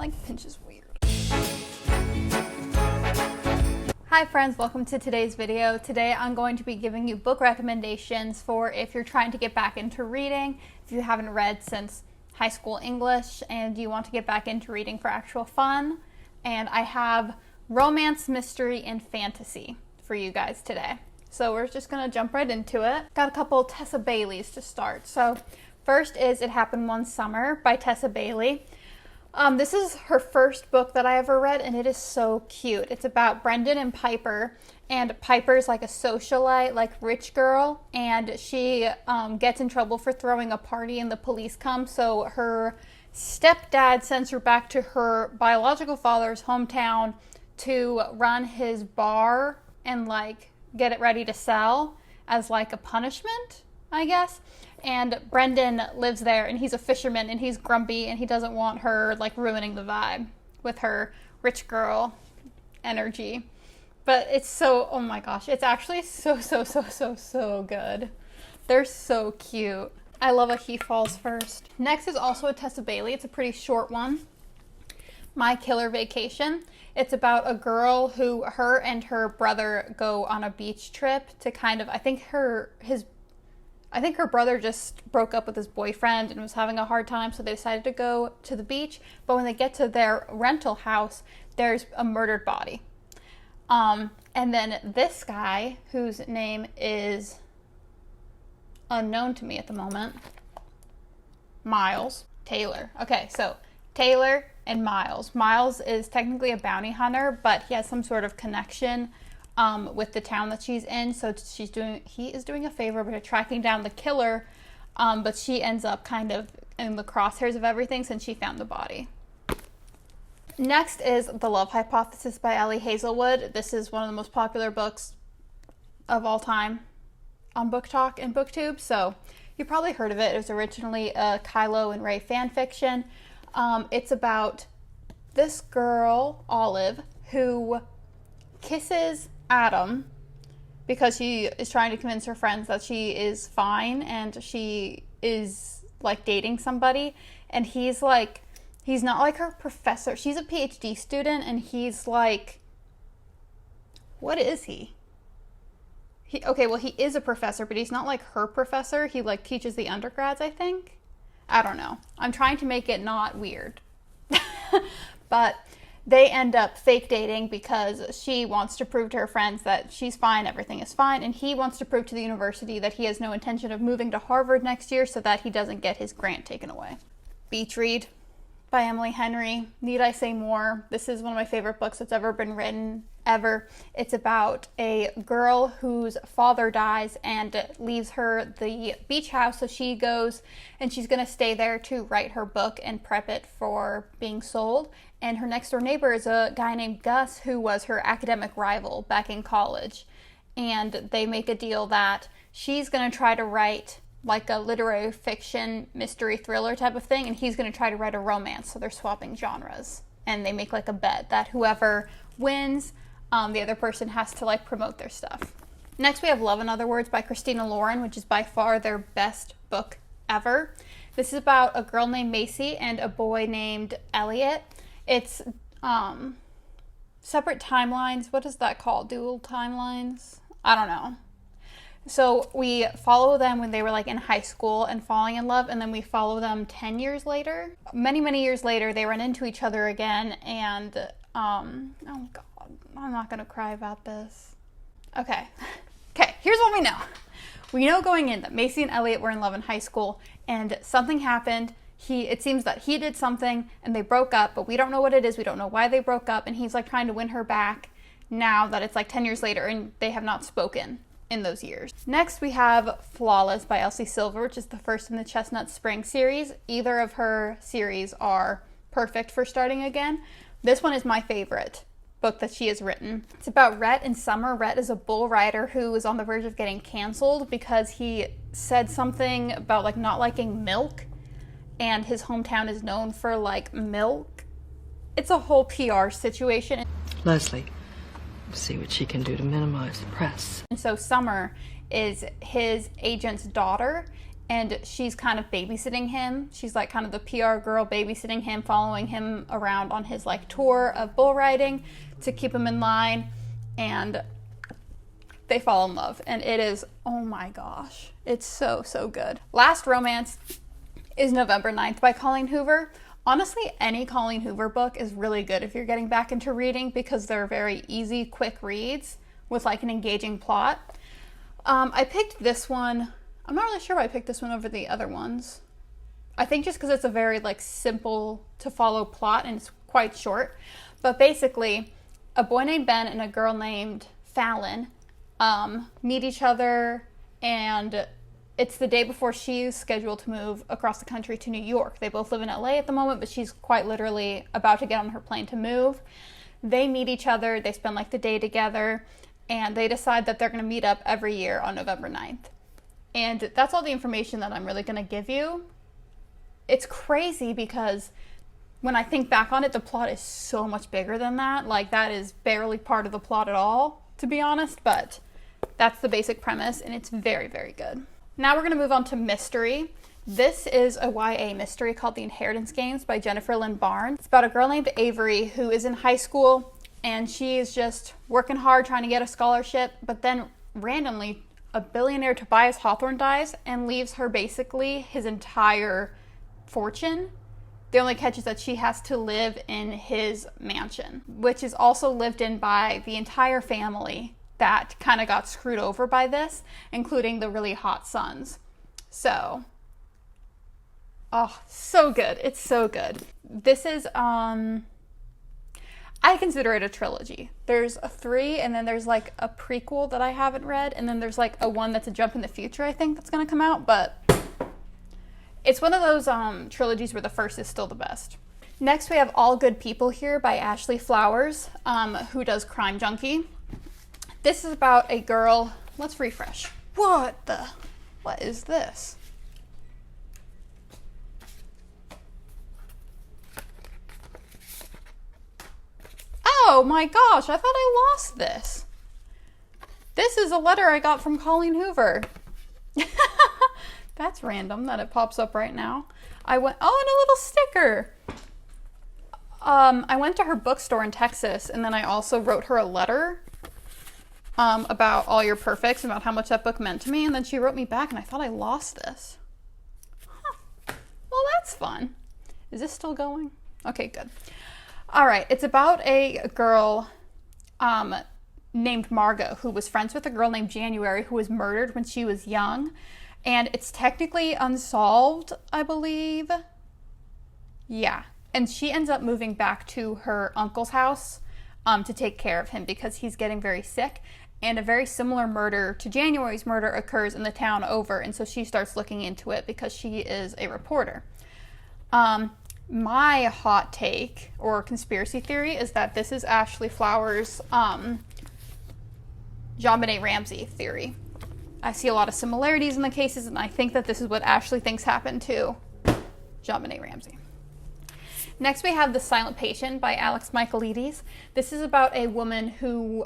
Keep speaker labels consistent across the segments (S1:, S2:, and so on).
S1: Like, pinch is weird. Hi friends, welcome to today's video. Today I'm going to be giving you book recommendations for if you're trying to get back into reading, if you haven't read since high school English and you want to get back into reading for actual fun. And I have romance, mystery, and fantasy for you guys today. So we're just gonna jump right into it. Got a couple Tessa Baileys to start. So first is It Happened One Summer by Tessa Bailey. This is her first book that I ever read, and it is so cute. It's about Brendan and Piper, and Piper's like a socialite, like rich girl, and she gets in trouble for throwing a party and the police come, so her stepdad sends her back to her biological father's hometown to run his bar and like get it ready to sell as like a punishment, I guess. And Brendan lives there, and he's a fisherman, and he's grumpy, and he doesn't want her like ruining the vibe with her rich girl energy. But it's so, oh my gosh, it's actually so good. They're so cute. I love a He Falls First. Next is also a Tessa Bailey. It's a pretty short one. My Killer Vacation. It's about a girl who, her and her brother go on a beach trip to kind of, I think her brother just broke up with his boyfriend and was having a hard time, so they decided to go to the beach. But when they get to their rental house, there's a murdered body. And then this guy, whose name is unknown to me at the moment, Miles, Taylor. Okay, so Taylor and Miles. Miles is technically a bounty hunter, but he has some sort of connection with the town that she's in, so he is doing a favor by tracking down the killer, but she ends up kind of in the crosshairs of everything since she found the body. Next is The Love Hypothesis by Ellie Hazelwood. This is one of the most popular books of all time on Book Talk and BookTube, so you probably heard of it. It was originally a Kylo and Rey fan fiction. It's about this girl, Olive, who kisses Adam because she is trying to convince her friends that she is fine and she is like dating somebody, and he's not like her professor. She's a PhD student, and he's like, what is he? He is a professor, but he's not like her professor. He like teaches the undergrads, I think. I don't know. I'm trying to make it not weird. But they end up fake dating because she wants to prove to her friends that she's fine, everything is fine, and he wants to prove to the university that he has no intention of moving to Harvard next year so that he doesn't get his grant taken away. Beach Read by Emily Henry. Need I say more? This is one of my favorite books that's ever been written, ever. It's about a girl whose father dies and leaves her the beach house, so she goes and she's going to stay there to write her book and prep it for being sold. And her next door neighbor is a guy named Gus, who was her academic rival back in college. And they make a deal that she's going to try to write like a literary fiction mystery thriller type of thing, and he's going to try to write a romance, so they're swapping genres. And they make like a bet that whoever wins, the other person has to like promote their stuff. Next we have Love in Other Words by Christina Lauren, which is by far their best book ever. This is about a girl named Macy and a boy named Elliot. It's separate timelines. What is that called? Dual timelines? I don't know. So we follow them when they were like in high school and falling in love, and then we follow them 10 years later. Many years later, they run into each other again, and oh god, I'm not gonna cry about this. Okay, here's what we know. We know going in that Macy and Elliot were in love in high school, and something happened. It seems that he did something, and they broke up, but we don't know what it is. We don't know why they broke up, and he's like trying to win her back now that it's like 10 years later, and they have not spoken in those years. Next we have Flawless by Elsie Silver, which is the first in the Chestnut Spring series. Either of her series are perfect for starting again. This one is my favorite book that she has written. It's about Rhett and Summer. Rhett is a bull rider who is on the verge of getting canceled because he said something about like not liking milk, and his hometown is known for like milk. It's a whole PR situation.
S2: Leslie, see what she can do to minimize the press.
S1: And so Summer is his agent's daughter, and she's kind of babysitting him. She's like kind of the PR girl babysitting him, following him around on his like tour of bull riding to keep him in line, and they fall in love, and it is, oh my gosh, it's so, so good. Last romance is November 9th by Colleen Hoover. Honestly, any Colleen Hoover book is really good if you're getting back into reading because they're very easy, quick reads with like an engaging plot. I picked this one. I'm not really sure why I picked this one over the other ones. I think just because it's a very like simple to follow plot and it's quite short. But basically, a boy named Ben and a girl named Fallon meet each other, and it's the day before she's scheduled to move across the country to New York. They both live in LA at the moment, but she's quite literally about to get on her plane to move. They meet each other, they spend like the day together, and they decide that they're going to meet up every year on November 9th. And that's all the information that I'm really going to give you. It's crazy because when I think back on it, the plot is so much bigger than that. Like, that is barely part of the plot at all, to be honest, but that's the basic premise, and it's very, very good. Now we're going to move on to mystery. This is a YA mystery called The Inheritance Games by Jennifer Lynn Barnes. It's about a girl named Avery who is in high school, and she is just working hard trying to get a scholarship, but then randomly a billionaire Tobias Hawthorne dies and leaves her basically his entire fortune. The only catch is that she has to live in his mansion, which is also lived in by the entire family that kind of got screwed over by this, including the really hot sons. So, oh, so good. It's so good. This is, I consider it a trilogy. There's a 3, and then there's like a prequel that I haven't read, and then there's like a 1 that's a jump in the future, I think, that's going to come out, but it's one of those trilogies where the first is still the best. Next, we have All Good People Here by Ashley Flowers, who does Crime Junkie. This is about a girl. Let's refresh. What is this? Oh my gosh, I thought I lost this. This is a letter I got from Colleen Hoover. That's random that it pops up right now. And a little sticker. I went to her bookstore in Texas, and then I also wrote her a letter about All Your Perfects, about how much that book meant to me, and then she wrote me back, and I thought I lost this. Huh. Well, that's fun. Is this still going? Okay, good. All right, it's about a girl named Margot who was friends with a girl named January who was murdered when she was young, and it's technically unsolved, I believe. Yeah, and she ends up moving back to her uncle's house to take care of him because he's getting very sick. And a very similar murder to January's murder occurs in the town over, and so she starts looking into it because she is a reporter. My hot take or conspiracy theory is that this is Ashley Flowers' JonBenet Ramsey theory. I see a lot of similarities in the cases, and I think that this is what Ashley thinks happened to JonBenet Ramsey. Next, we have The Silent Patient by Alex Michaelides. This is about a woman who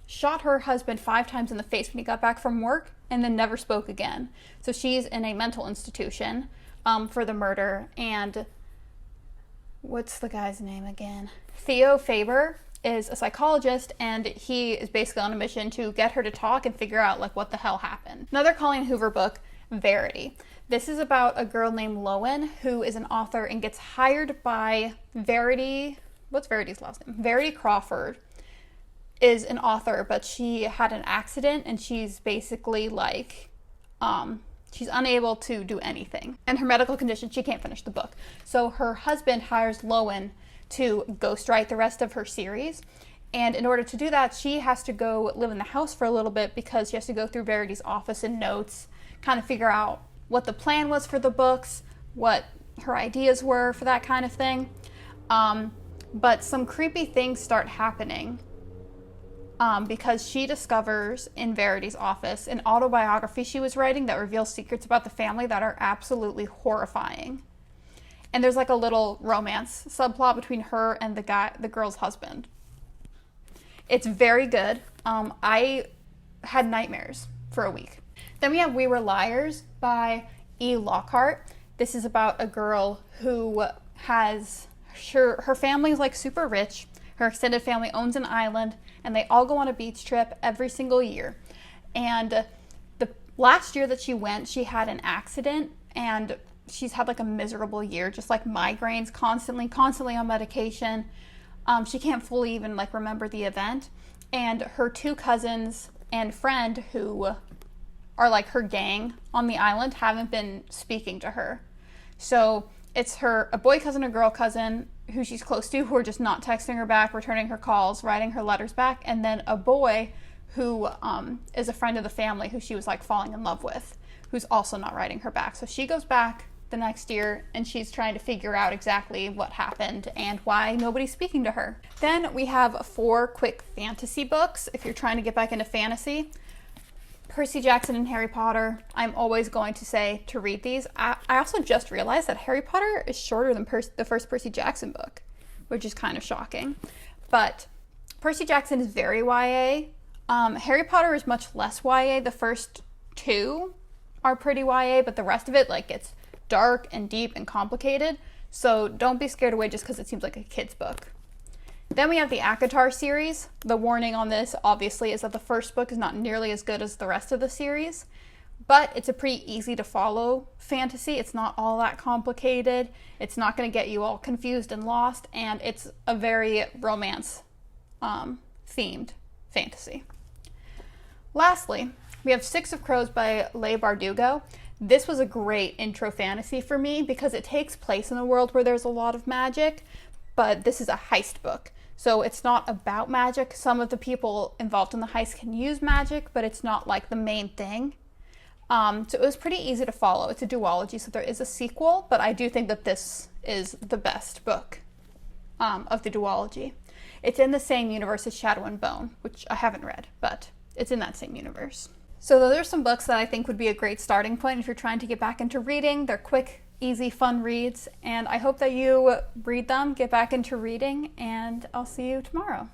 S1: shot her husband 5 times in the face when he got back from work and then never spoke again. So she's in a mental institution for the murder. And what's the guy's name again? Theo Faber is a psychologist, and he is basically on a mission to get her to talk and figure out like what the hell happened. Another Colleen Hoover book, Verity. This is about a girl named Lowen who is an author and gets hired by Verity. What's Verity's last name? Verity Crawford is an author, but she had an accident, and she's basically like, she's unable to do anything. And her medical condition, she can't finish the book. So her husband hires Lowen to ghostwrite the rest of her series. And in order to do that, she has to go live in the house for a little bit because she has to go through Verity's office and notes, kind of figure out what the plan was for the books, what her ideas were for that kind of thing. But some creepy things start happening because she discovers in Verity's office an autobiography she was writing that reveals secrets about the family that are absolutely horrifying. And there's like a little romance subplot between her and the girl's husband. It's very good. I had nightmares for a week. Then we have We Were Liars by E. Lockhart. This is about a girl who has her family's like super rich. Her extended family owns an island, and they all go on a beach trip every single year. And the last year that she went, she had an accident, and she's had like a miserable year, just like migraines, constantly on medication. She can't fully even like remember the event. And her two cousins and friend, who are like her gang on the island, haven't been speaking to her. So it's a boy cousin, a girl cousin who she's close to, who are just not texting her back, returning her calls, writing her letters back, and then a boy who is a friend of the family who she was like falling in love with, who's also not writing her back. So she goes back the next year, and she's trying to figure out exactly what happened and why nobody's speaking to her. Then we have 4 quick fantasy books if you're trying to get back into fantasy. Percy Jackson and Harry Potter, I'm always going to say to read these. I also just realized that Harry Potter is shorter than the first Percy Jackson book, which is kind of shocking. But Percy Jackson is very YA. Harry Potter is much less YA. The first 2 are pretty YA, but the rest of it like gets dark and deep and complicated. So don't be scared away just because it seems like a kid's book. Then we have the ACOTAR series. The warning on this, obviously, is that the first book is not nearly as good as the rest of the series, but it's a pretty easy to follow fantasy. It's not all that complicated. It's not going to get you all confused and lost, and it's a very romance themed fantasy. Lastly, we have Six of Crows by Leigh Bardugo. This was a great intro fantasy for me because it takes place in a world where there's a lot of magic, but this is a heist book. So it's not about magic. Some of the people involved in the heist can use magic, but it's not like the main thing. So it was pretty easy to follow. It's a duology, so there is a sequel, but I do think that this is the best book of the duology. It's in the same universe as Shadow and Bone, which I haven't read, but it's in that same universe. So those are some books that I think would be a great starting point if you're trying to get back into reading. They're quick, easy, fun reads, and I hope that you read them, get back into reading, and I'll see you tomorrow.